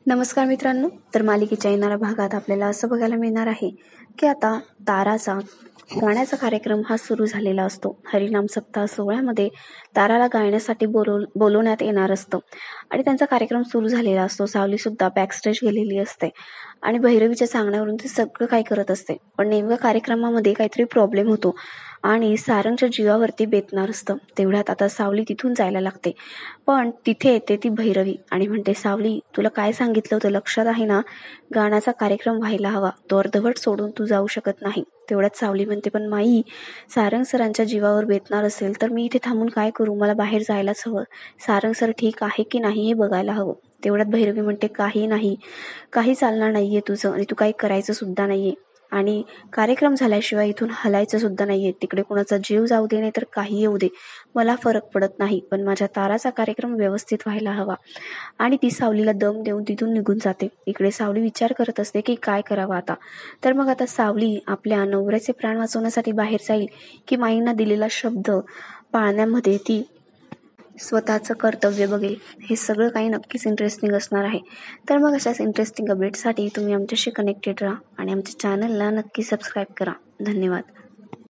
नमस्कार मित्रांनो. तर मालिकेच्या येणाऱ्या भागात आपल्याला असं बघायला मिळणार आहे की आता ताराचा गाण्याचा कार्यक्रम हा सुरू झालेला असतो. हरिनाम सप्ताह सोहळ्यामध्ये ताराला गायण्यासाठी बोलवण्यात येणार असतं आणि त्यांचा कार्यक्रम सुरू झालेला असतो. सावली सुद्धा बॅकस्टेज गेलेली असते आणि भैरवीच्या सांगण्यावरून ते सगळं काय करत असते. पण नेमका कार्यक्रमामध्ये काहीतरी प्रॉब्लेम होतो आणि सारंगच्या जीवावरती बेतणार असतं. तेवढ्यात आता सावली तिथून जायला लागते. पण तिथे येते ती भैरवी आणि म्हणते, सावली, तुला काय सांगितलं होतं लक्षात आहे ना? गाण्याचा कार्यक्रम व्हायला हवा, तो अर्धवट सोडून तू जाऊ शकत नाही. तेवढ्यात सावली म्हणते, पण माई, सारंग सरांच्या जीवावर बेतणार असेल तर मी इथे थांबून काय करू? मला बाहेर जायलाच हवं. सारंग सर ठीक आहे की नाही हे बघायला हवं. तेवढ्यात भैरवी म्हणते, काही नाही, काही चालणार नाहीये तुझं आणि तू काही करायचं सुद्धा नाहीये आणि कार्यक्रम झाल्याशिवाय इथून हलायचं सुद्धा नाहीये. तिकडे कुणाचा जीव जाऊ दे नाही तर काही येऊ दे, मला फरक पडत नाही, पण माझ्या ताराचा कार्यक्रम व्यवस्थित व्हायला हवा. आणि ती सावलीला दम देऊन तिथून निघून जाते. इकडे सावली विचार करत असते की काय करावं आता. तर मग आता सावली आपल्या नवऱ्याचे प्राण वाचवण्यासाठी बाहेर जाईल की माईंना दिलेला शब्द पाळण्यामध्ये ती स्वतःचं कर्तव्य बघेल, हे सगळं काही नक्कीच इंटरेस्टिंग असणार आहे. तर मग अशाच इंटरेस्टिंग अपडेटसाठी तुम्ही आमच्याशी कनेक्टेड राहा आणि आमच्या चॅनलला नक्की सबस्क्राईब करा. धन्यवाद.